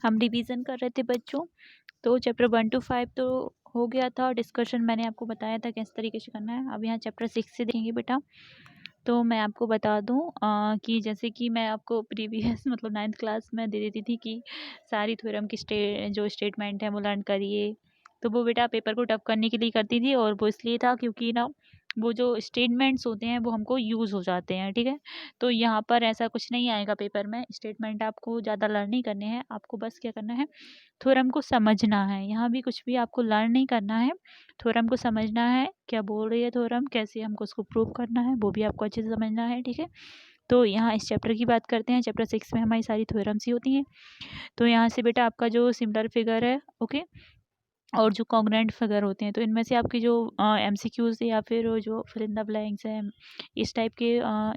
हम रिवीजन कर रहे थे बच्चों। तो चैप्टर 1 to 5 तो हो गया था, डिस्कशन मैंने आपको बताया था किस तरीके से करना है। अब यहाँ चैप्टर 6 से देखेंगे बेटा। तो मैं आपको बता दूं कि जैसे कि मैं आपको प्रीवियस मतलब 9th क्लास में दे देती थी कि सारी थ्योरम की जो स्टेटमेंट है वो लर्न करिए। तो वो बेटा पेपर को टफ करने के लिए करती थी, और वो इसलिए था क्योंकि ना वो जो स्टेटमेंट्स होते हैं वो हमको यूज़ हो जाते हैं, ठीक है। तो यहाँ पर ऐसा कुछ नहीं आएगा पेपर में, स्टेटमेंट आपको ज़्यादा लर्न नहीं करने हैं, आपको बस क्या करना है, थ्योरम को समझना है। यहाँ भी कुछ भी आपको लर्न नहीं करना है, थ्योरम को समझना है, क्या बोल रही है थ्योरम, कैसे हमको उसको प्रूव करना है, वो भी आपको अच्छे से समझना है, ठीक है। तो यहाँ इस चैप्टर की बात करते हैं। चैप्टर 6 में हमारी सारी थ्योरम्स ही होती हैं। तो यहाँ से बेटा आपका जो सिमिलर फिगर है, ओके, और जो कॉन्ग्रुएंट फिगर होते हैं, तो इनमें से आपकी जो एमसीक्यूज या फिर जो फिल इन द ब्लैंक्स हैं, इस टाइप के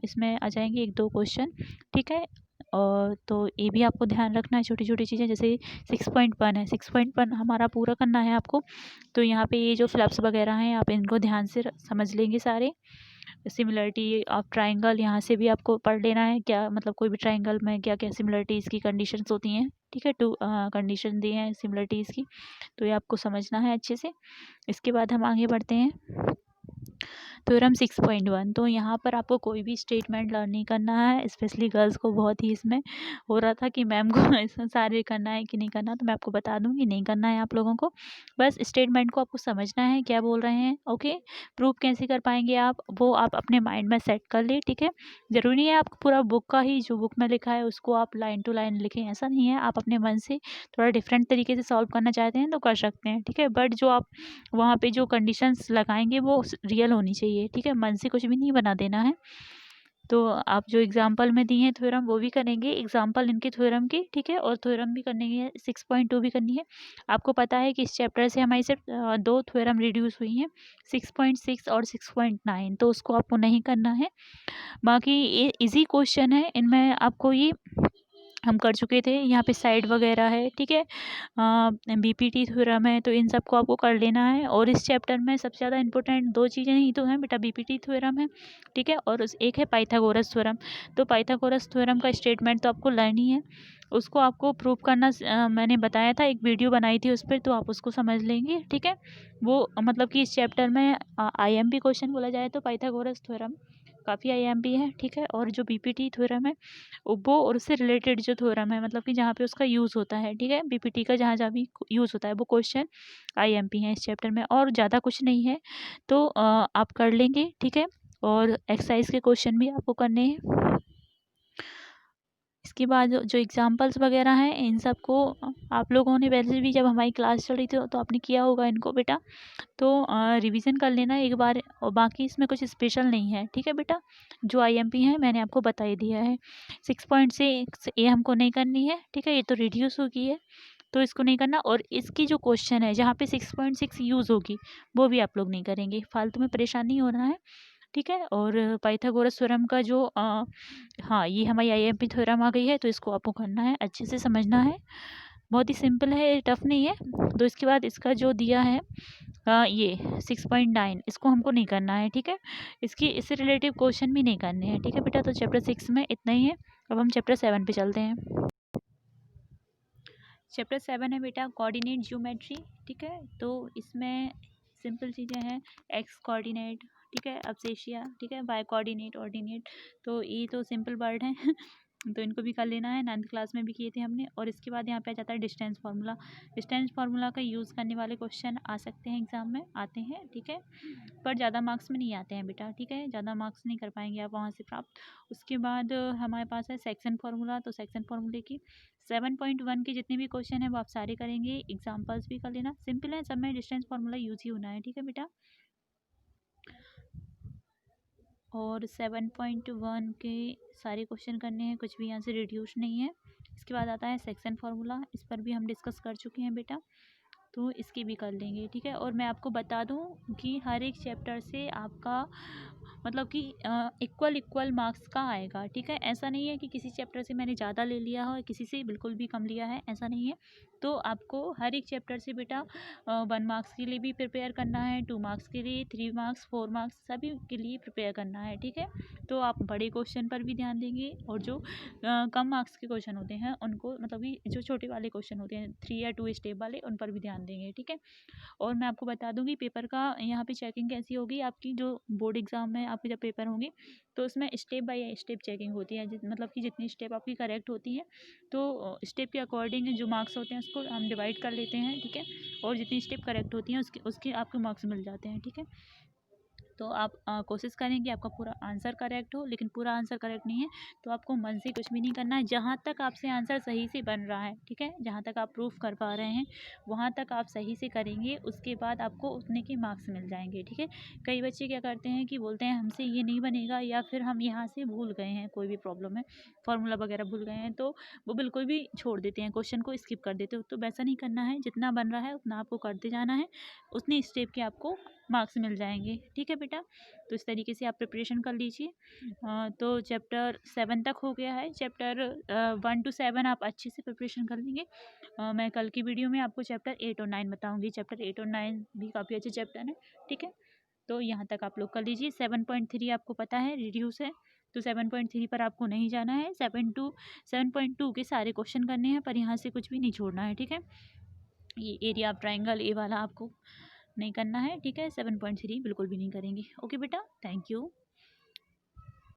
इसमें आ जाएंगे 1-2 क्वेश्चन, ठीक है। और तो ये भी आपको ध्यान रखना है, छोटी छोटी चीज़ें। जैसे 6.1 है, 6.1 हमारा पूरा करना है आपको। तो यहाँ पे ये जो फ्लप्स वगैरह हैं आप इनको ध्यान से समझ लेंगे सारे। सिमिलरिटी ऑफ ट्राइंगल यहाँ से भी आपको पढ़ लेना है, क्या मतलब कोई भी ट्राइंगल में क्या क्या सिमिलरिटीज़ की कंडीशंस होती हैं, ठीक है। 2 कंडीशन दी हैं सिमिलरिटीज़ की, तो ये आपको समझना है अच्छे से। इसके बाद हम आगे बढ़ते हैं थ्योरम 6.1। तो यहाँ पर आपको कोई भी स्टेटमेंट लर्न नहीं करना है। स्पेशली गर्ल्स को बहुत ही इसमें हो रहा था कि मैम को इसमें सारे करना है कि नहीं करना, तो मैं आपको बता दूँगी नहीं करना है आप लोगों को। बस स्टेटमेंट को आपको समझना है क्या बोल रहे हैं, ओके। प्रूव कैसे कर पाएंगे आप, वो आप अपने माइंड में सेट कर ले, ठीक है। ज़रूरी नहीं है आप पूरा बुक का ही जो बुक में लिखा है उसको आप लाइन टू लाइन लिखें, ऐसा नहीं है। आप अपने मन से थोड़ा डिफरेंट तरीके से सॉल्व करना चाहते हैं तो कर सकते हैं, ठीक है। बट जो आप वहाँ पे जो कंडीशंस लगाएंगे वो रियल होनी चाहिए, ठीक है। मन से कुछ भी नहीं बना देना है। तो आप जो एग्जाम्पल में दी हैं थ्योरम वो भी करेंगे, एग्जाम्पल इनके थ्योरम की, ठीक है। और थ्योरम भी करनी है, 6.2 भी करनी है। आपको पता है कि इस चैप्टर से हमारी सिर्फ 2 थ्योरम रिड्यूस हुई हैं, 6.6 और 6.9, तो उसको आपको नहीं करना है। बाकी ये इजी क्वेश्चन है, इनमें आपको ये हम कर चुके थे। यहाँ पे साइड वगैरह है, ठीक है। बीपीटी थ्योरम है, तो इन सबको आपको कर लेना है। और इस चैप्टर में सबसे ज़्यादा इंपॉर्टेंट 2 चीज़ें ही तो हैं बेटा, बीपीटी थ्योरम है, ठीक है, और एक है पाइथागोरस थ्योरम। तो पाइथागोरस थ्योरम का स्टेटमेंट तो आपको लर्न ही है, उसको आपको प्रूव करना मैंने बताया था, एक वीडियो बनाई थी उस पर, तो आप उसको समझ लेंगे, ठीक है। वो मतलब कि इस चैप्टर में आईएमपी क्वेश्चन बोला जाए तो पाइथागोरस थ्योरम काफ़ी आईएमपी है, ठीक है। और जो बीपीटी थ्योरम है वो, और उससे रिलेटेड जो थ्योरम है मतलब कि जहाँ पे उसका यूज़ होता है, ठीक है, बीपीटी का जहाँ जहाँ भी यूज़ होता है वो क्वेश्चन आईएमपी है इस चैप्टर में, और ज़्यादा कुछ नहीं है। तो आप कर लेंगे, ठीक है। और एक्सरसाइज के क्वेश्चन भी आपको करने हैं। इसके बाद जो एग्जाम्पल्स वगैरह हैं इन सब को आप लोगों ने वैसे भी जब हमारी क्लास चल रही थी तो आपने किया होगा इनको बेटा, तो रिवीजन कर लेना एक बार। और बाकी इसमें कुछ स्पेशल नहीं है, ठीक है बेटा। जो आईएमपी है मैंने आपको बता ही दिया है। 6.6 ये हमको नहीं करनी है, ठीक है, ये तो रिड्यूस हो गई है, तो इसको नहीं करना। और इसकी जो क्वेश्चन है जहाँ पे 6.6 यूज़ होगी वो भी आप लोग नहीं करेंगे, फालतू में परेशान नहीं होना है, ठीक है। और पाइथागोरस थ्योरम का जो हाँ ये हमारी आईएमपी थ्योरम आ गई है, तो इसको आपको करना है, अच्छे से समझना है। बहुत ही सिंपल है, टफ नहीं है। तो इसके बाद इसका जो दिया है ये 6.9, इसको हमको नहीं करना है, ठीक है। इससे रिलेटिव क्वेश्चन भी नहीं करने हैं, ठीक है बेटा। तो चैप्टर 6 में इतना ही है। अब हम चैप्टर 7 पे चलते हैं। चैप्टर 7 है बेटा कोऑर्डिनेट ज्योमेट्री, ठीक है। तो इसमें सिंपल चीज़ें हैं, एक्स कोऑर्डिनेट, ठीक है, अब्सेशिया, ठीक है, वाई कोऑर्डिनेट, ऑर्डिनेट, तो ये तो सिंपल वर्ड हैं तो इनको भी कर लेना है, 9th क्लास में भी किए थे हमने। और इसके बाद यहाँ पे आ जाता है डिस्टेंस फार्मूला। डिस्टेंस फार्मूला का यूज़ करने वाले क्वेश्चन आ सकते हैं एग्जाम में, आते हैं, ठीक है, पर ज़्यादा मार्क्स में नहीं आते हैं बेटा, ठीक है, ज़्यादा मार्क्स नहीं कर पाएंगे आप वहाँ से प्राप्त। उसके बाद हमारे पास है सेक्शन फार्मूला। तो सेक्शन फार्मूले की 7.1 के जितने भी क्वेश्चन हैं वो आप सारे करेंगे, एग्जाम्पल्स भी कर लेना, सिंपल है, सब में डिस्टेंस फार्मूला यूज ही होना है, ठीक है बेटा। और 7.1 के सारे क्वेश्चन करने हैं, कुछ भी यहाँ से रिड्यूस नहीं है। इसके बाद आता है सेक्शन फार्मूला, इस पर भी हम डिस्कस कर चुके हैं बेटा। तो इसकी भी कर लेंगे, ठीक है। और मैं आपको बता दूं कि हर एक चैप्टर से आपका मतलब कि इक्वल मार्क्स का आएगा, ठीक है। ऐसा नहीं है कि किसी चैप्टर से मैंने ज़्यादा ले लिया हो, किसी से बिल्कुल भी कम लिया है, ऐसा नहीं है। तो आपको हर एक चैप्टर से बेटा 1 मार्क्स के लिए भी प्रिपेयर करना है, 2 मार्क्स के लिए, 3 मार्क्स, 4 मार्क्स सभी के लिए प्रिपेयर करना है, ठीक है। तो आप बड़े क्वेश्चन पर भी ध्यान देंगे और जो कम मार्क्स के क्वेश्चन होते हैं उनको, मतलब कि जो छोटे वाले क्वेश्चन होते हैं 3 या 2 स्टेप वाले, उन पर भी ध्यान देंगे, ठीक है। और मैं आपको बता दूंगी पेपर का यहाँ पे चेकिंग कैसी होगी। आपकी जो बोर्ड एग्जाम में आपके जब पेपर होंगे तो उसमें स्टेप बाय स्टेप चेकिंग होती है, मतलब कि जितनी स्टेप आपकी करेक्ट होती है तो स्टेप के अकॉर्डिंग जो मार्क्स होते हैं उसको हम डिवाइड कर लेते हैं, ठीक है। और जितनी स्टेप करेक्ट होती हैं उसके आपके मार्क्स मिल जाते हैं, ठीक है। तो आप कोशिश करें कि आपका पूरा आंसर करेक्ट हो, लेकिन पूरा आंसर करेक्ट नहीं है तो आपको मन से कुछ भी नहीं करना है। जहाँ तक आपसे आंसर सही से बन रहा है, ठीक है, जहाँ तक आप प्रूफ कर पा रहे हैं वहाँ तक आप सही से करेंगे, उसके बाद आपको उतने के मार्क्स मिल जाएंगे, ठीक है। कई बच्चे क्या करते हैं कि बोलते हैं हमसे ये नहीं बनेगा, या फिर हम यहाँ से भूल गए हैं, कोई भी प्रॉब्लम है, फॉर्मूला वगैरह भूल गए हैं, तो वो बिल्कुल भी छोड़ देते हैं, क्वेश्चन को स्किप कर देते हो। तो वैसा नहीं करना है, जितना बन रहा है उतना आपको करते जाना है, उतनी स्टेप के आपको मार्क्स मिल जाएंगे, ठीक है बेटा। तो इस तरीके से आप प्रिपरेशन कर लीजिए। तो चैप्टर 7 तक हो गया है, चैप्टर 1 to 7 आप अच्छे से प्रिपरेशन कर लेंगे। मैं कल की वीडियो में आपको चैप्टर 8 और 9 बताऊंगी। चैप्टर 8 और 9 भी काफ़ी अच्छे चैप्टर हैं, ठीक है। तो यहाँ तक आप लोग कर लीजिए। 7.3 आपको पता है रिड्यूस है, तो 7.3 पर आपको नहीं जाना है। 7.2 के सारे क्वेश्चन करने हैं, पर यहाँ से कुछ भी नहीं छोड़ना है, ठीक है। ये एरिया ऑफ ट्राइंगल ये वाला आपको नहीं करना है, ठीक है। 7.3 बिल्कुल भी नहीं करेंगे। ओके बेटा, थैंक यू।